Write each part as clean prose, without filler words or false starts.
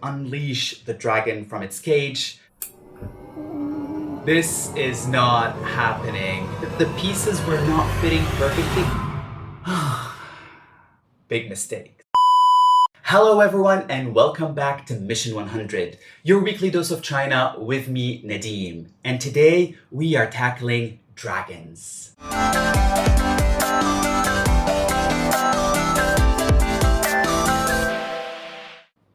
Unleash the dragon from its cage. This is not happening. The pieces were not fitting perfectly. Big mistake. Hello everyone and welcome back to Mission 100, your weekly dose of China with me, Nadim. And today we are tackling dragons.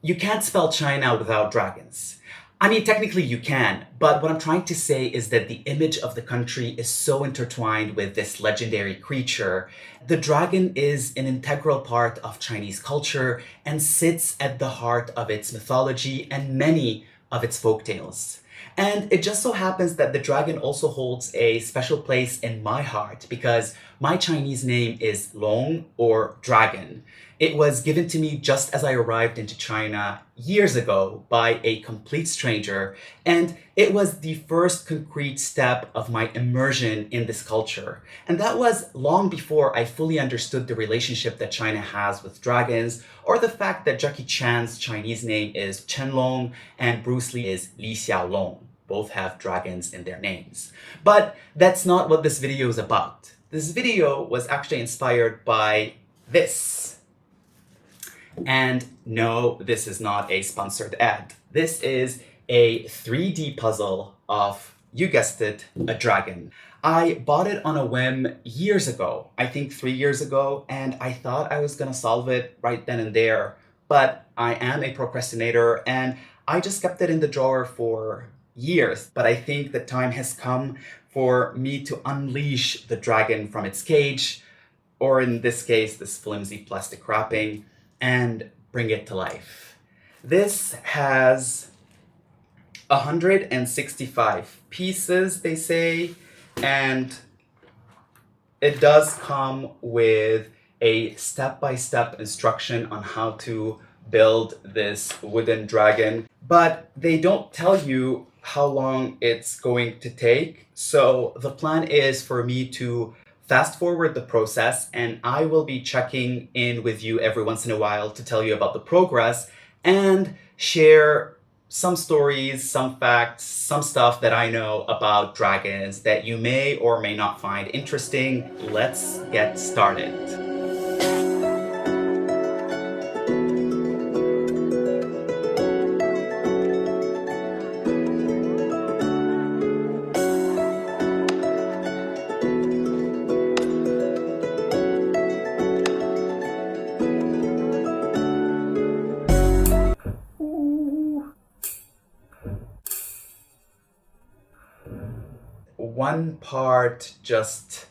You can't spell China without dragons. I mean, technically you can, but what I'm trying to say is that the image of the country is so intertwined with this legendary creature. The dragon is an integral part of Chinese culture and sits at the heart of its mythology and many of its folktales. And it just so happens that the dragon also holds a special place in my heart because my Chinese name is Long or Dragon. It was given to me just as I arrived into China years ago by a complete stranger, and it was the first concrete step of my immersion in this culture. And that was long before I fully understood the relationship that China has with dragons, or the fact that Jackie Chan's Chinese name is Chenlong and Bruce Lee is Li Xiaolong. Both have dragons in their names. But that's not what this video is about. This video was actually inspired by this. And no, this is not a sponsored ad. This is a 3D puzzle of, you guessed it, a dragon. I bought it on a whim years ago, I think 3 years ago, and I thought I was gonna solve it right then and there. But I am a procrastinator and I just kept it in the drawer for years. But I think the time has come for me to unleash the dragon from its cage, or in this case, this flimsy plastic wrapping, and bring it to life. This has 165 pieces, they say, and it does come with a step-by-step instruction on how to build this wooden dragon, but they don't tell you how long it's going to take. So the plan is for me to fast forward the process, and I will be checking in with you every once in a while to tell you about the progress and share some stories, some facts, some stuff that I know about dragons that you may or may not find interesting. Let's get started. One part just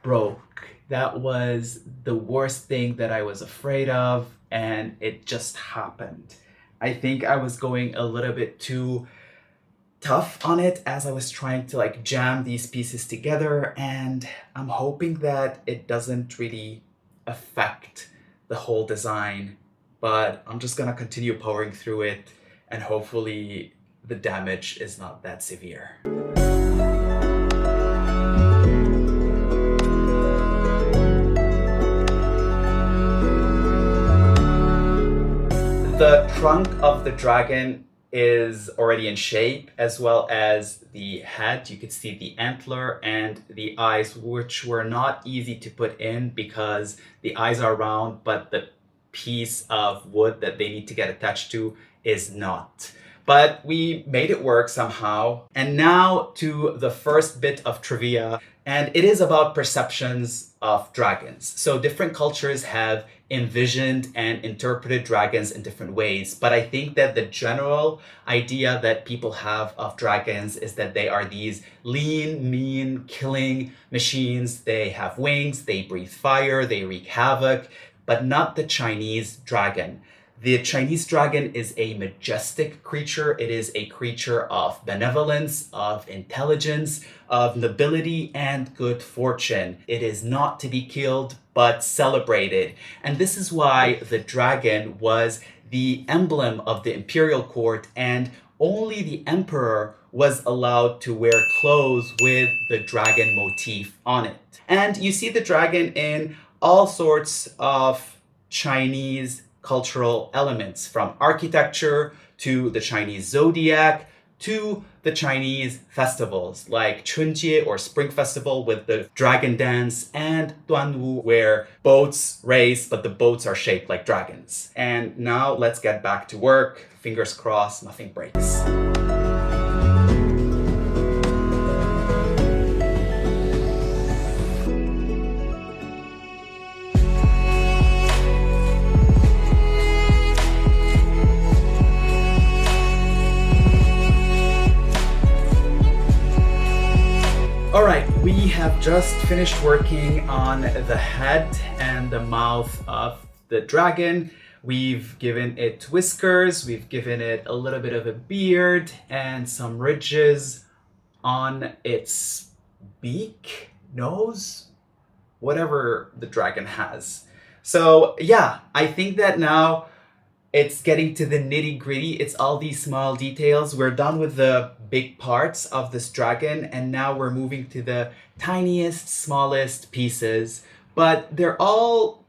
broke. That was the worst thing that I was afraid of, and it just happened. I think I was going a little bit too tough on it as I was trying to jam these pieces together, and I'm hoping that it doesn't really affect the whole design, but I'm just gonna continue powering through it and hopefully the damage is not that severe. The trunk of the dragon is already in shape, as well as the head. You could see the antler and the eyes, which were not easy to put in because the eyes are round, but the piece of wood that they need to get attached to is not. But we made it work somehow. And now to the first bit of trivia, and it is about perceptions of dragons. So different cultures have envisioned and interpreted dragons in different ways, but I think that the general idea that people have of dragons is that they are these lean, mean, killing machines. They have wings, they breathe fire, they wreak havoc, but not the Chinese dragon. The Chinese dragon is a majestic creature. It is a creature of benevolence, of intelligence, of nobility, and good fortune. It is not to be killed, but celebrated. And this is why the dragon was the emblem of the imperial court, and only the emperor was allowed to wear clothes with the dragon motif on it. And you see the dragon in all sorts of Chinese cultural elements, from architecture to the Chinese zodiac, to the Chinese festivals like Chunjie or Spring Festival with the dragon dance, and Duanwu where boats race but the boats are shaped like dragons. And now let's get back to work. Fingers crossed, nothing breaks. Alright, we have just finished working on the head and the mouth of the dragon. We've given it whiskers, we've given it a little bit of a beard and some ridges on its beak, nose, whatever the dragon has. So yeah, I think that now it's getting to the nitty-gritty. It's all these small details. We're done with the big parts of this dragon, and now we're moving to the tiniest, smallest pieces. But they're all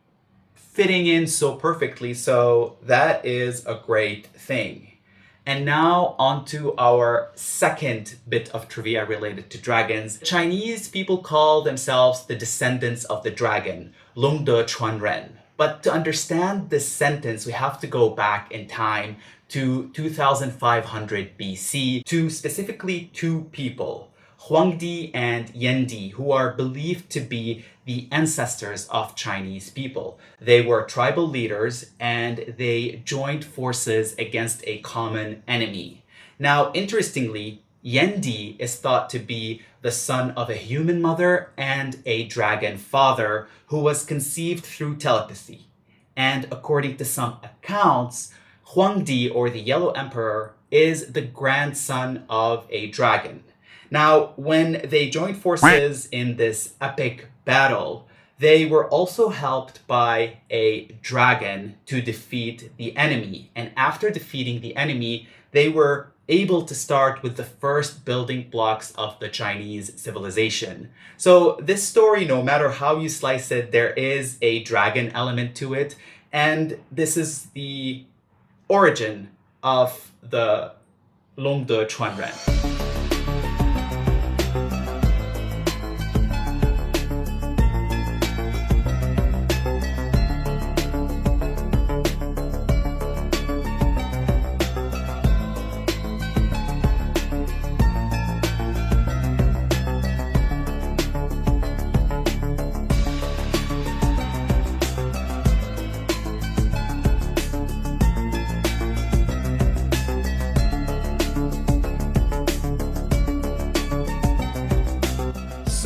fitting in so perfectly, so that is a great thing. And now on to our second bit of trivia related to dragons. Chinese people call themselves the descendants of the dragon, 龙的传人. But to understand this sentence, we have to go back in time to 2500 BC to specifically two people, Huangdi and Yendi, who are believed to be the ancestors of Chinese people. They were tribal leaders and they joined forces against a common enemy. Now, interestingly, Yendi is thought to be the son of a human mother and a dragon father who was conceived through telepathy. And according to some accounts, Huangdi, or the Yellow Emperor, is the grandson of a dragon. Now, when they joined forces in this epic battle, they were also helped by a dragon to defeat the enemy. And after defeating the enemy, they were able to start with the first building blocks of the Chinese civilization. So this story, no matter how you slice it, there is a dragon element to it. And this is the origin of the 龙的传人.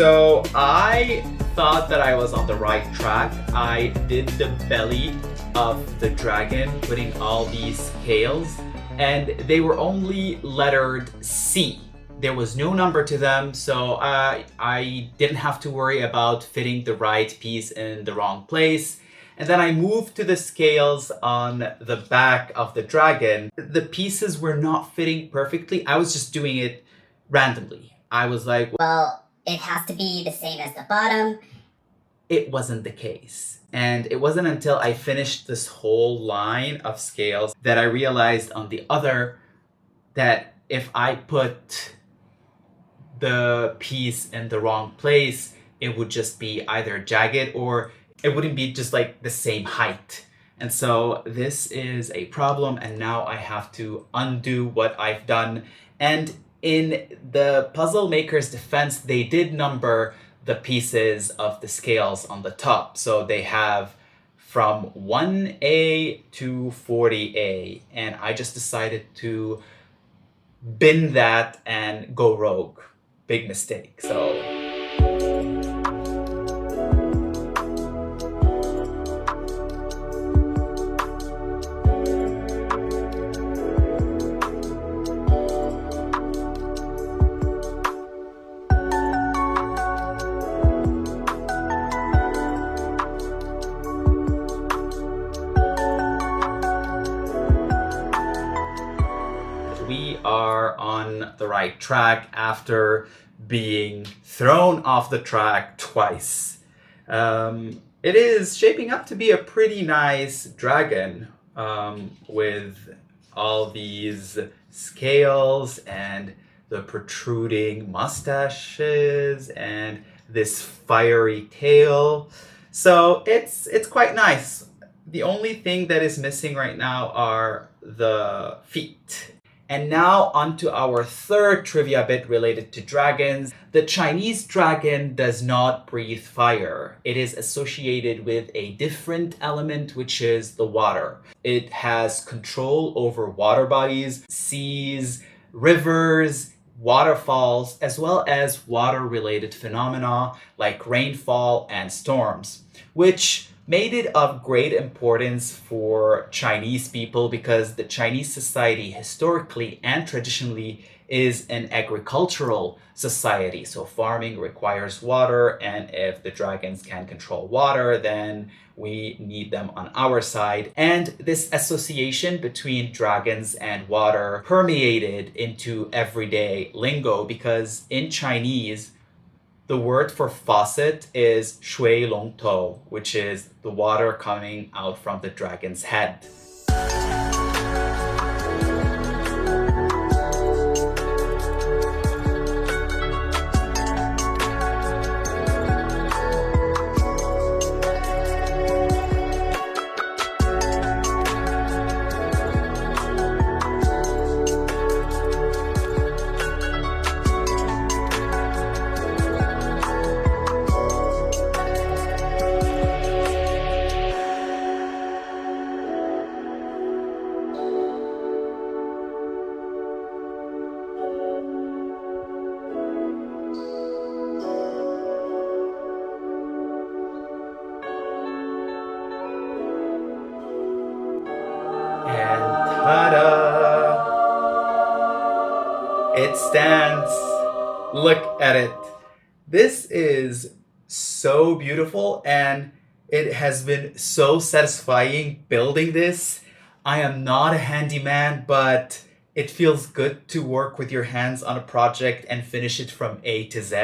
So I thought that I was on the right track. I did the belly of the dragon, putting all these scales, and they were only lettered C. There was no number to them, so I didn't have to worry about fitting the right piece in the wrong place. And then I moved to the scales on the back of the dragon. The pieces were not fitting perfectly. I was just doing it randomly. I was like, well, it has to be the same as the bottom. It wasn't the case. And it wasn't until I finished this whole line of scales that I realized on the other that if I put the piece in the wrong place, it would just be either jagged or it wouldn't be just like the same height. And so this is a problem, and now I have to undo what I've done. And in the puzzle maker's defense, they did number the pieces of the scales on the top. So they have from 1A to 40A. And I just decided to bin that and go rogue. Big mistake. So we are on the right track after being thrown off the track twice. It is shaping up to be a pretty nice dragon with all these scales and the protruding mustaches and this fiery tail. So it's quite nice. The only thing that is missing right now are the feet. And now onto our third trivia bit related to dragons. The Chinese dragon does not breathe fire. It is associated with a different element, which is the water. It has control over water bodies, seas, rivers, waterfalls, as well as water-related phenomena like rainfall and storms, which made it of great importance for Chinese people because the Chinese society historically and traditionally is an agricultural society. So farming requires water, and if the dragons can control water, then we need them on our side. And this association between dragons and water permeated into everyday lingo because in Chinese, the word for faucet is shui long tou, which is the water coming out from the dragon's head. And ta-da! It stands. Look at it. This is so beautiful and it has been so satisfying building this. I am not a handyman, but it feels good to work with your hands on a project and finish it from A to Z.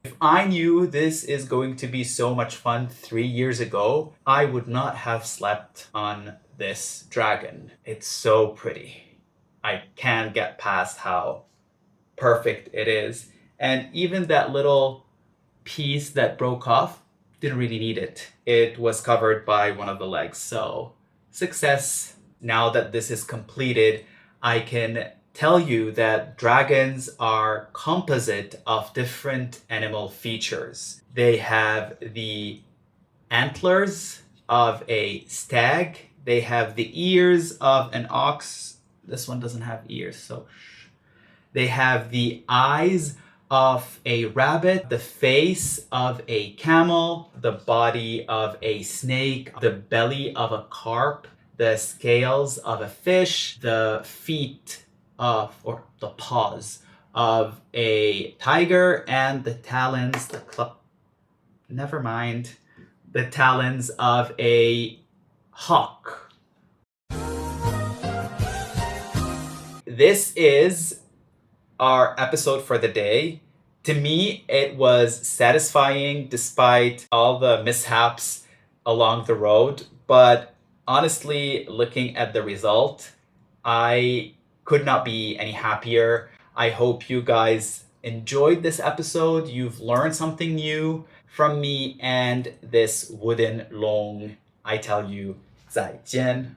If I knew this is going to be so much fun 3 years ago, I would not have slept on this dragon. It's so pretty. I can't get past how perfect it is. And even that little piece that broke off, didn't really need it. It was covered by one of the legs. So success. Now that this is completed, I can tell you that dragons are composite of different animal features. They have the antlers of a stag. They have the ears of an ox. This one doesn't have ears, so they have the eyes of a rabbit, the face of a camel, the body of a snake, the belly of a carp, the scales of a fish, the feet of, or the paws of a tiger, and the talons, never mind, the talons of a hawk. This is our episode for the day. To me, it was satisfying despite all the mishaps along the road. But honestly, looking at the result, I could not be any happier. I hope you guys enjoyed this episode. You've learned something new from me and this wooden long. I tell you, 再见.